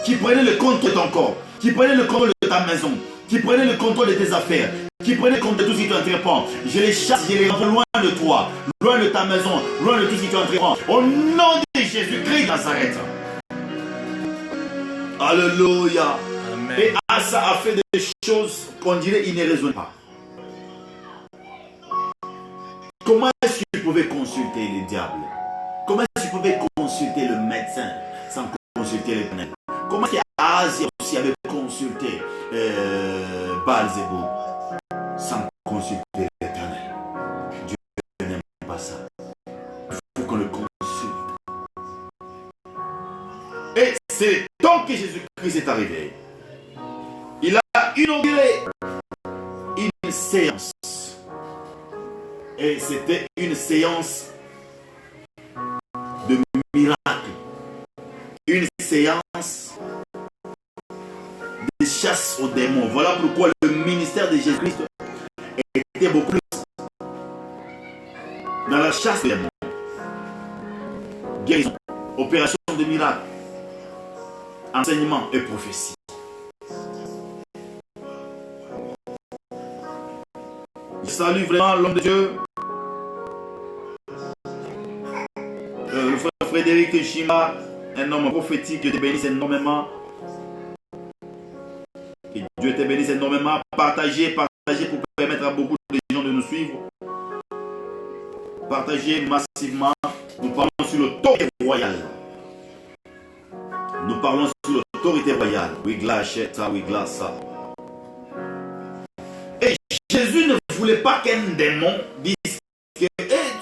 qui prenait le contrôle de ton corps, qui prenait le contrôle de ta maison, qui prenait le contrôle de tes affaires, qui prenait le contrôle de tout ce qui t'entreprend. Je les chasse, je les renvoie loin de toi, loin de ta maison, loin de tout ce qui t'entreprend. Au nom de Jésus-Christ, Nazareth. Alléluia. Amen. Et Asa a fait des choses qu'on dirait il ne raisonne pas. Comment est-ce que tu pouvais consulter le diable? Comment est-ce que tu pouvais consulter le médecin sans consulter l'Éternel? Comment est-ce qu'Asa aussi avait consulté Baal-Zébul sans consulter l'Éternel? Dieu n'aime pas ça. Il faut qu'on le consulte. Et c'est tant que Jésus-Christ est arrivé, il a inauguré une séance. Et c'était une séance de miracles. Une séance de chasse aux démons. Voilà pourquoi le ministère de Jésus-Christ était beaucoup plus dans la chasse aux démons. Guérison, opération de miracles, enseignement et prophétie. Je salue vraiment l'homme de Dieu, le frère Frédéric Chima, un homme prophétique. Dieu te bénisse énormément. Que Dieu te bénisse énormément. Partagez pour permettre à beaucoup de gens de nous suivre. Partagez massivement. Nous parlons sur l'autorité royale. Nous parlons sur l'autorité royale. Et Jésus ne voulait pas qu'un démon dise que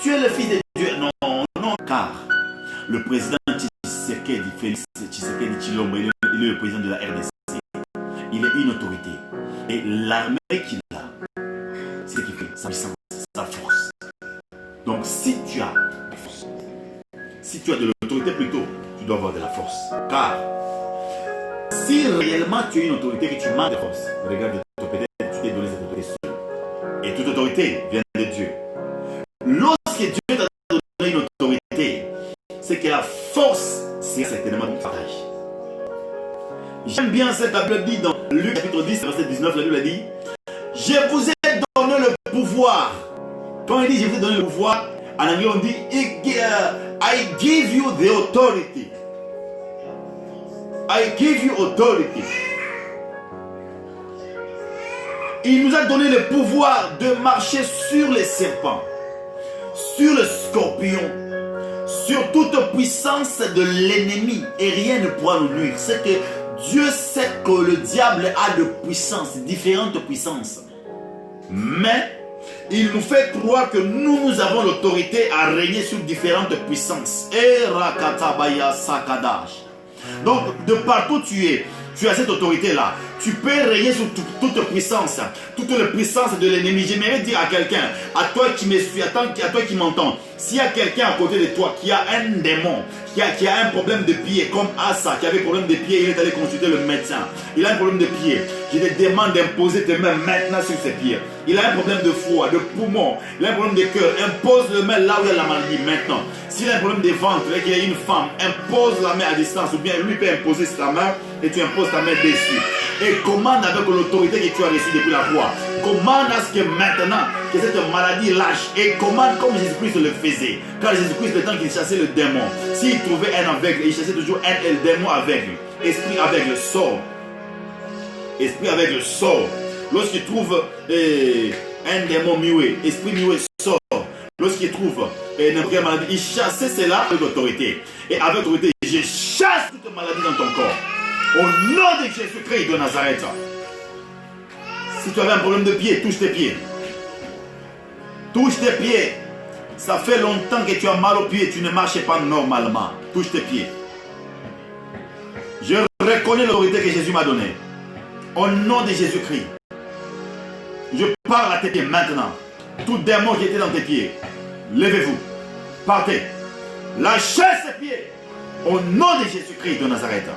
tu es le fils de Dieu. Non, non, car le président Tshisekedi, Félix Tshisekedi Tshilombo, il est le président de la RDC. Il est une autorité. Et l'armée qu'il a, c'est ce qui fait sa puissance, sa force. Donc si tu as la force, si tu as de l'autorité plutôt, tu dois avoir de la force. Car si réellement tu as une autorité que tu manques de force, regarde, peut-être tu t'es donné cette autorité seule. Et toute autorité vient de Dieu. Lorsque Dieu que la force, c'est certainement ton partage. J'aime bien cette Bible dit dans Luc chapitre 10, verset 19, la Bible dit, je vous ai donné le pouvoir. Quand il dit je vous ai donné le pouvoir, en anglais on dit I give you the authority. I give you authority. Il nous a donné le pouvoir de marcher sur les serpents, sur le scorpion, sur toute puissance de l'ennemi, et rien ne pourra nous nuire. C'est que Dieu sait que le diable a de puissances, différentes puissances. Mais il nous fait croire que nous avons l'autorité à régner sur différentes puissances. Donc, de partout tu as cette autorité-là. Tu peux régner sur toute puissance, toute la puissance de l'ennemi. J'aimerais dire à quelqu'un, à toi qui me suis, à toi qui m'entends, s'il y a quelqu'un à côté de toi qui a un démon, qui a un problème de pied, comme Asa qui avait un problème de pied, il est allé consulter le médecin. Il a un problème de pied. Je te demande d'imposer tes mains maintenant sur ses pieds. Il a un problème de foie, de poumon, il a un problème de cœur. Impose le main là où il y a la maladie maintenant. S'il a un problème de ventre et qu'il y a une femme, impose la main à distance, ou bien lui peut imposer sa main et tu imposes ta main dessus. Et commande avec l'autorité que tu as reçue depuis la croix. Commande à ce que maintenant, que cette maladie lâche. Et commande comme Jésus-Christ le faisait. Car Jésus-Christ, le temps qu'il chassait le démon, s'il trouvait un aveugle, il chassait toujours le démon aveugle. Esprit aveugle sort. Esprit aveugle sort. Lorsqu'il trouve un démon muet, esprit muet sort. Lorsqu'il trouve n'importe quelle maladie, il chassait cela avec l'autorité. Et avec l'autorité, je chasse toute maladie dans ton corps. Au nom de Jésus-Christ de Nazareth. Si tu avais un problème de pied, touche tes pieds. Touche tes pieds. Ça fait longtemps que tu as mal aux pieds, tu ne marches pas normalement. Touche tes pieds. Je reconnais l'autorité que Jésus m'a donnée. Au nom de Jésus-Christ. Je parle à tes pieds maintenant. Tout démon qui était dans tes pieds, levez-vous. Partez. Lâchez ces pieds. Au nom de Jésus-Christ de Nazareth.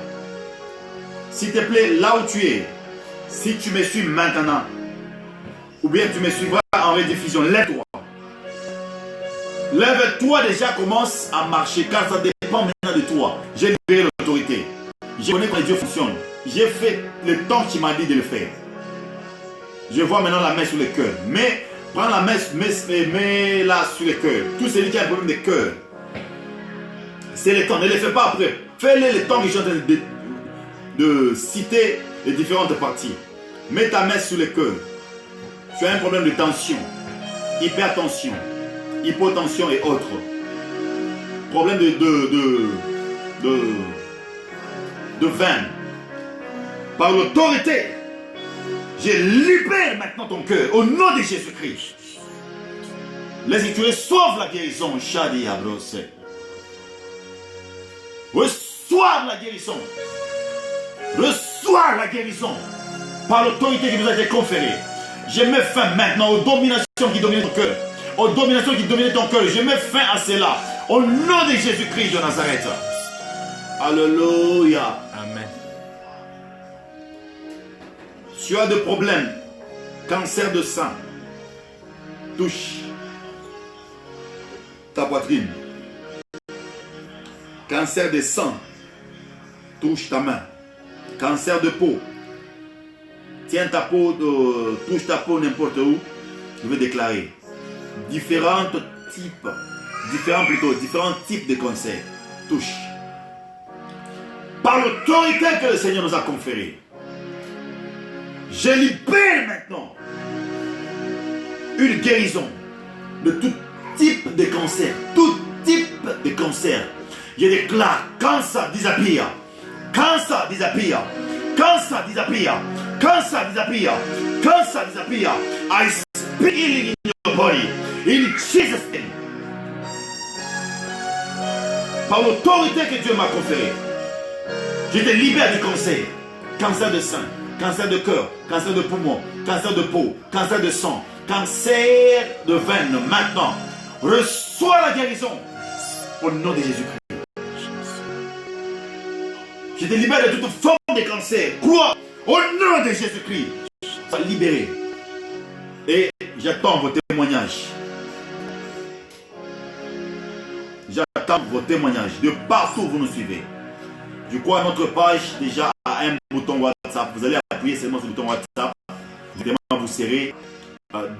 S'il te plaît, là où tu es, si tu me suis maintenant, ou bien tu me suivras en rediffusion, lève-toi. Lève-toi déjà, commence à marcher, car ça dépend maintenant de toi. J'ai libéré l'autorité. Je connais comment Dieu fonctionne. J'ai fait le temps qu'il m'a dit de le faire. Je vois maintenant la main sur le cœur. Mais prends la main, mets-la sur le cœur. Tout celui qui a un problème de cœur, c'est le temps. Ne le fais pas après. Fais-le le temps que je suis en train de citer les différentes parties. Mets ta main sur le cœur. Tu as un problème de tension, hypertension, hypotension et autres. Problème de veine. Par l'autorité, je libère maintenant ton cœur au nom de Jésus-Christ. Laisse que tu reçoives la guérison. Shadi Abrose. Reçois la guérison. Reçois la guérison par l'autorité qui nous a été conférée. Je mets fin maintenant aux dominations qui dominent ton cœur. Aux dominations qui dominent ton cœur. Je mets fin à cela. Au nom de Jésus-Christ de Nazareth. Alléluia. Amen. Tu as des problèmes. Cancer de sang. Touche ta poitrine. Cancer de sang. Touche ta main. Cancer de peau. Tiens ta peau, touche ta peau n'importe où. Je vais déclarer. Différents types de cancers. Touche. Par l'autorité que le Seigneur nous a conférée. Je libère maintenant une guérison de tout type de cancer. Tout type de cancer. Je déclare cancer disappear. Cancer disappear. Cancer disappear. Cancer disappear. Cancer disappear. I speak healing in your body. In Jesus' name. Par l'autorité que Dieu m'a conférée, je te libère du cancer. Cancer de sein, cancer de cœur, cancer de poumon, cancer de peau, cancer de sang, cancer de veine. Maintenant, reçois la guérison au nom de Jésus-Christ. Je te libère de toute forme de cancer. Crois au nom de Jésus-Christ. Sois libéré. Et j'attends vos témoignages. J'attends j'attends vos témoignages. De partout où vous nous suivez. Je crois que notre page déjà a un bouton WhatsApp. Vous allez appuyer seulement sur le bouton WhatsApp. Vous serez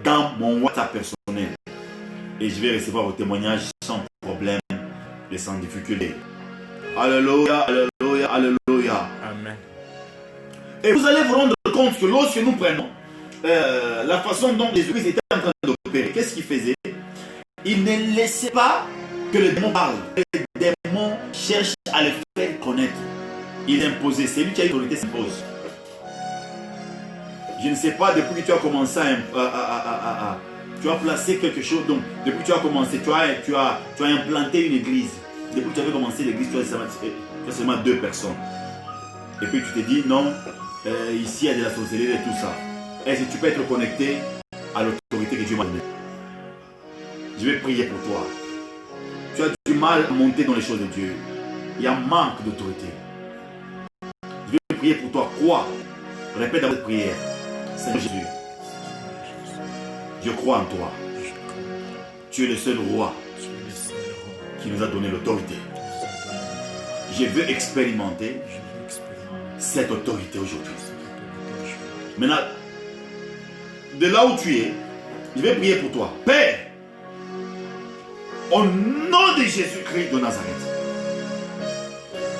dans mon WhatsApp personnel. Et je vais recevoir vos témoignages sans problème et sans difficulté. Alléluia, alléluia, alléluia. Amen. Et vous allez vous rendre compte que lorsque nous prenons la façon dont Jésus-Christ était en train d'opérer, qu'est-ce qu'il faisait? Il ne laissait pas que le démon parle. Les démons cherchent à le faire connaître. Il imposait. C'est lui qui a l'autorité, s'impose. Je ne sais pas, depuis que tu as commencé tu as placé quelque chose. Donc, depuis que tu as commencé, tu as implanté une église. Depuis que tu avais commencé l'église, tu as seulement 2 personnes. Et puis tu te dis, non, ici il y a de la sorcellerie et tout ça. Est-ce que tu peux être connecté à l'autorité que Dieu m'a donnée? Je vais prier pour toi. Tu as du mal à monter dans les choses de Dieu. Il y a un manque d'autorité. Je vais prier pour toi. Quoi? Répète dans votre prière. Seigneur Jésus, je crois en toi. Tu es le seul roi qui nous a donné l'autorité. Je veux expérimenter cette autorité aujourd'hui. Maintenant, de là où tu es, je vais prier pour toi. Père, au nom de Jésus-Christ de Nazareth,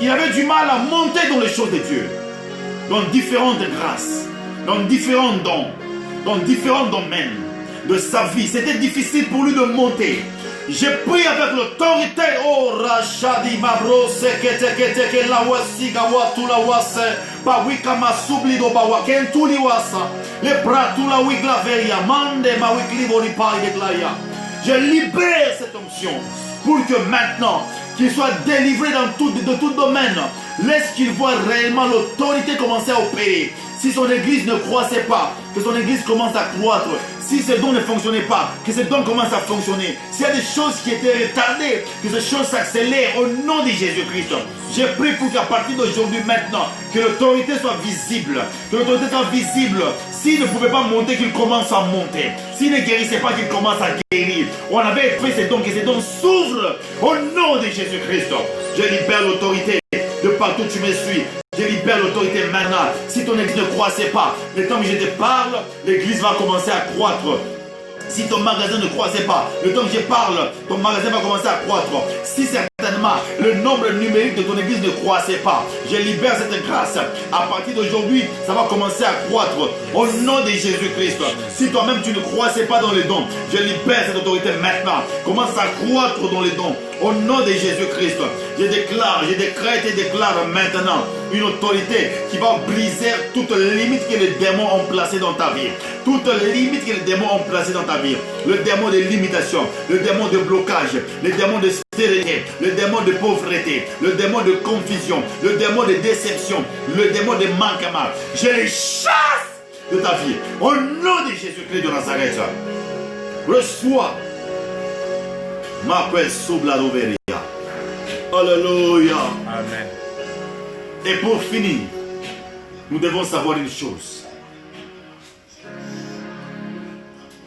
il avait du mal à monter dans les choses de Dieu, dans différentes grâces, dans différents dons, dans différents domaines de sa vie. C'était difficile pour lui de monter. Je prie avec l'autorité. Oh, Rachadi Mabro, Sekete, la Wasiga, Watula Wase, Bawika Masublido Bawa, Kentuli Wasa, les Pratula Wiglaveria, Mande Mawikli Bonipai de Glaya. Je libère cette onction pour que maintenant, qu'il soit délivré de tout domaine. Laisse qu'il voit réellement l'autorité commencer à opérer. Si son église ne croissait pas, que son église commence à croître. Si ce don ne fonctionnait pas, que ce don commence à fonctionner. S'il y a des choses qui étaient retardées, que ces choses s'accélèrent au nom de Jésus-Christ. Je prie pour qu'à partir d'aujourd'hui maintenant, que l'autorité soit visible. Que l'autorité soit visible. S'il ne pouvait pas monter, qu'il commence à monter. S'il ne guérissait pas, qu'il commence à guérir. On avait fait ces dons, que ces dons s'ouvrent au nom de Jésus-Christ. Je libère l'autorité. De partout tu me suis. Je libère l'autorité maintenant. Si ton église ne croissait pas, le temps que je te parle, l'église va commencer à croître. Si ton magasin ne croissait pas, le temps que je parle, ton magasin va commencer à croître. Si certainement le nombre numérique de ton église ne croissait pas, je libère cette grâce. À partir d'aujourd'hui, ça va commencer à croître. Au nom de Jésus-Christ. Si toi-même tu ne croissais pas dans les dons, je libère cette autorité maintenant. Commence à croître dans les dons. Au nom de Jésus-Christ, je déclare, je décrète et déclare maintenant une autorité qui va briser toutes les limites que les démons ont placées dans ta vie. Toutes les limites que les démons ont placées dans ta vie. Le démon de limitation, le démon de blocage, le démon de stérilité, le démon de pauvreté, le démon de confusion, le démon de déception, le démon de manquement. Je les chasse de ta vie. Au nom de Jésus-Christ de Nazareth, reçois. M'appelle Soubladoveria. Alléluia. Amen. Et pour finir, nous devons savoir une chose.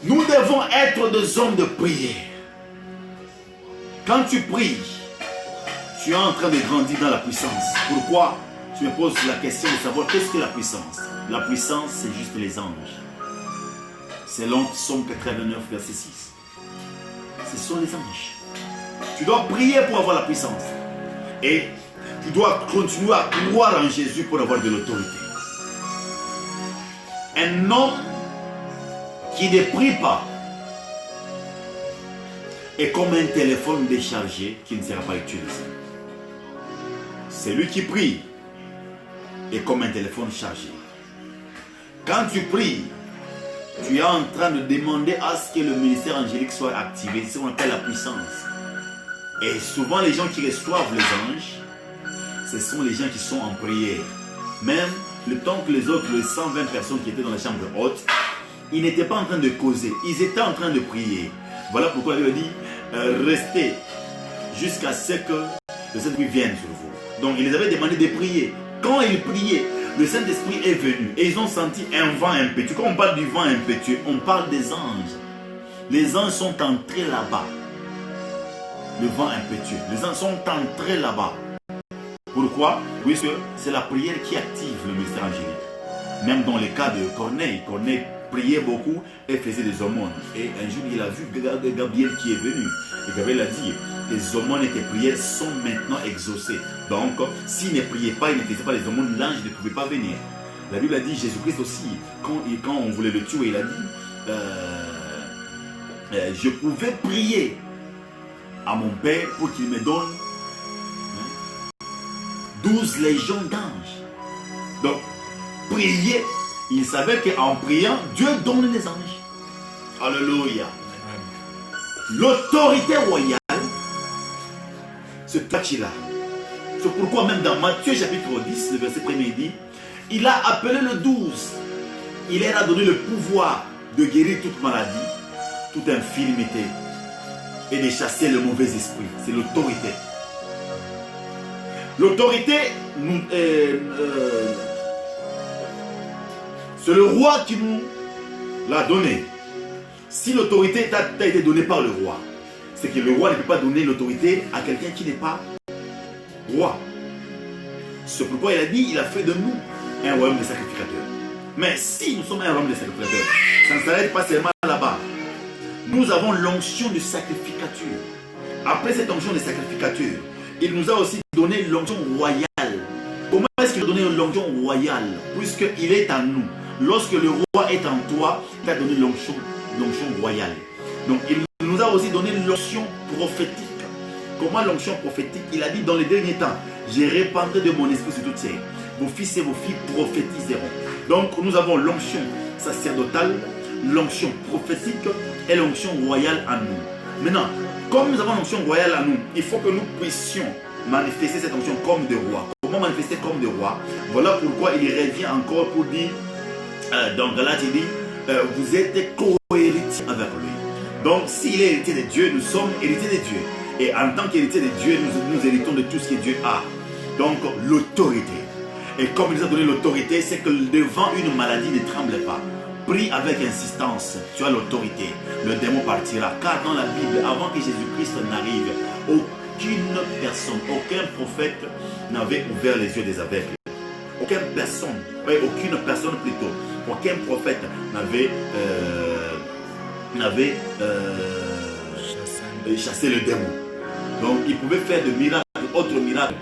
Nous devons être des hommes de prière. Quand tu pries, tu es en train de grandir dans la puissance. Pourquoi? Tu me poses la question de savoir qu'est-ce que la puissance. La puissance, c'est juste les anges. Selon Psaume 89, verset 6. Ce sont les anges. Tu dois prier pour avoir la puissance. Et tu dois continuer à croire en Jésus pour avoir de l'autorité. Un homme qui ne prie pas est comme un téléphone déchargé qui ne sera pas utilisé. Celui qui prie est comme un téléphone chargé. Quand tu pries, tu es en train de demander à ce que le ministère angélique soit activé. C'est ce qu'on appelle la puissance. Et souvent les gens qui reçoivent les anges, ce sont les gens qui sont en prière. Même le temps que les autres, les 120 personnes qui étaient dans la chambre haute, ils n'étaient pas en train de causer, ils étaient en train de prier. Voilà pourquoi il a dit, restez jusqu'à ce que le Saint-Esprit vienne sur vous. Donc il les avait demandé de prier. Quand ils priaient, le Saint-Esprit est venu et ils ont senti un vent impétueux. Quand on parle du vent impétueux, on parle des anges. Les anges sont entrés là-bas. le vent impétueux. Les gens sont entrés là-bas. Pourquoi? Puisque c'est la prière qui active le ministère angélique. Même dans le cas de Corneille, Corneille priait beaucoup et faisait des aumônes. Et un jour, il a vu Gabriel qui est venu. Et Gabriel a dit, les aumônes et tes prières sont maintenant exaucées. Donc, s'il ne priait pas, il ne faisait pas les aumônes, l'ange ne pouvait pas venir. La Bible a dit, Jésus-Christ aussi, quand on voulait le tuer, il a dit, je pouvais prier à mon Père pour qu'il me donne 12 légions d'anges. Donc, prier, il savait qu'en priant, Dieu donne les anges. Alléluia. L'autorité royale, c'est toi qui l'as. C'est pourquoi même dans Matthieu chapitre 10, le verset 1er dit, il a appelé le 12. Il leur a donné le pouvoir de guérir toute maladie, toute infirmité et de chasser le mauvais esprit. C'est l'autorité. L'autorité, c'est le roi qui nous l'a donnée. Si l'autorité t'a été donnée par le roi, c'est que le roi ne peut pas donner l'autorité à quelqu'un qui n'est pas roi. C'est pourquoi il a dit, il a fait de nous un royaume de sacrificateurs. Mais si nous sommes un royaume de sacrificateurs, ça ne s'arrête pas seulement là-bas. Nous avons l'onction de sacrificature. Après cette onction de sacrificature, il nous a aussi donné l'onction royale. Comment est-ce qu'il a donné l'onction royale? Puisqu'il est en nous. Lorsque le roi est en toi, il a donné l'onction royale. Donc il nous a aussi donné l'onction prophétique. Comment l'onction prophétique? Il a dit dans les derniers temps, j'ai répandu de mon esprit sur toutes ces. Vos fils et vos filles prophétiseront. Donc nous avons l'onction sacerdotale, l'onction prophétique et l'onction royale en nous. Maintenant, comme nous avons l'onction royale en nous, il faut que nous puissions manifester cette onction comme des rois. Comment manifester comme des rois? Voilà pourquoi il revient encore pour dire, dans Galates, il dit, vous êtes co-héritiers avec lui. Donc s'il est héritier de Dieu, nous sommes héritiers de Dieu. Et en tant qu'héritier de Dieu, nous héritons de tout ce que Dieu a. Donc l'autorité. Et comme il nous a donné l'autorité, c'est que devant une maladie, ne tremble pas. Prie avec insistance, tu as l'autorité. Le démon partira. Car dans la Bible, avant que Jésus-Christ n'arrive, aucune personne, aucun prophète n'avait ouvert les yeux des aveugles. Aucun personne plutôt, aucun prophète n'avait chassé le démon. Donc il pouvait faire de miracles, autres miracles,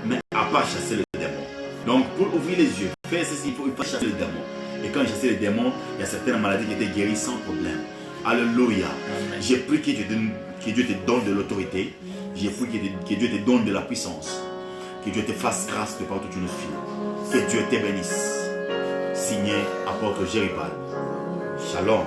mais à part chasser le démon. Donc pour ouvrir les yeux, faire ceci, il faut chasser le démon. Et quand il chassait le démon, il y a certaines maladies qui étaient guéries sans problème. Alléluia. J'ai prié que Dieu te donne de l'autorité. J'ai prié que Dieu te donne de la puissance. Que Dieu te fasse grâce de partout où tu nous suis. Que Dieu te bénisse. Signé apôtre Jéribal. Shalom.